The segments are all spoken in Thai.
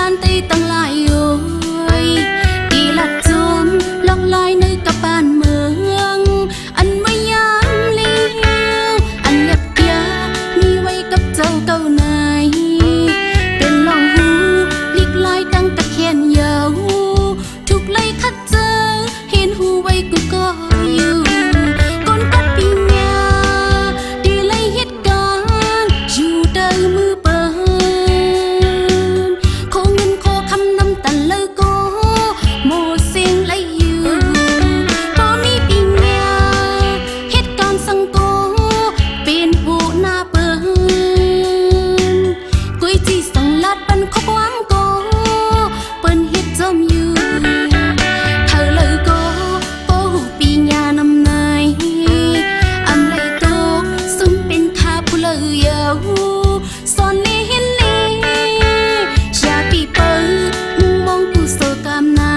านตีตั้งหลายโอ้ยดีละจมลองลอยในกับบ้านเมืองอันไม่ยามเลี้ยวอันยับยามีไว้กับเจ้าเก่านายเป็นลองหูลิกลอยตั้งตะเคียนยาวทุกไล่คัดเจอเห็นหูไว้กูก็อยู่ก้นกัดปีเมียดีเลยเหตุการณ์อยู่เดิมมือเปินโคเงินโคคำนำตันเลยก็โมเสียงเลยอยู่พอมีปีเมียเหตุการณ์สังโกเป็นผู้หน้าเปินกุยจีสังลัดเป็นขบวามโกเปิ้นเฮ็ดจอมอยู่เธอเลยก็โป้ปีญานำนายอำเลยโตซึ่งเป็นข้าผู้เลยยาวสอนนี้เห็นนี้อย่าปีเปิลมุงมองกูโซกามนา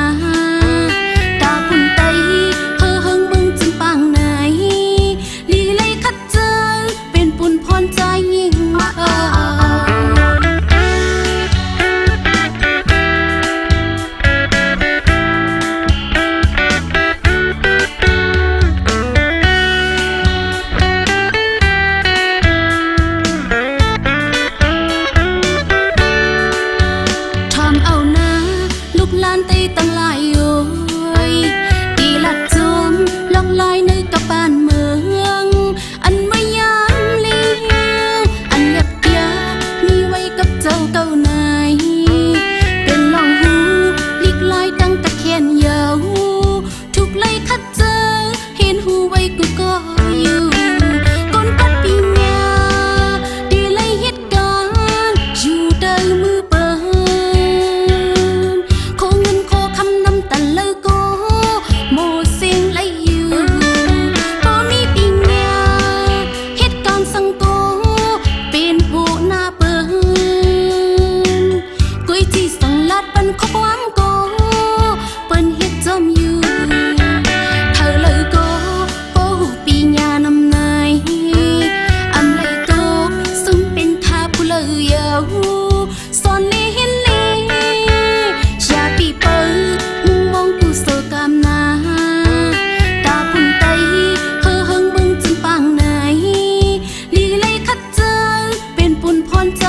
ตาพุ่นไตเฮอเฮิงมึงจึงปางไหนลีเลยคัดเจอเป็นปุ่นพรใจยิ่งทำเอานะลูกหลานตีตั้งหลายโอ้ยดีละจมลองลอยในกับบ้านเมืองอันไม่ยามเลี้ยวอันยับยามีไว้กับเจ้าเก่านายเป็นลองหูลิกลอยตั้งตะเคียนยาวทุกไล่คัดเจอเห็นหูไว้กูก็อยู่ก้นกัดปีเมียดีเลยเหตุการณ์อยู่เดิมมือเปินโคเงินโคคำนำตันเลยก็โมเสียงเลยอยู่พอมีปีเมียเหตุการณ์สังโกเป็นผู้หน้าเปินกุยจีสังลัดเป็นขบวามโกเปิ้นเฮ็ดจอมอยู่เธอเลยก็โป้ปีญานำนายอำเลยโตซึ่งเป็นข้าผู้เลยยาวสอนนี้เห็นนี้อย่าปีเปิลมุงมองกูโซกามนาตาพุ่นไตเฮอเฮิงมึงจึงปางไหนลีเลยคัดเจอเป็นปุ่นพรใจ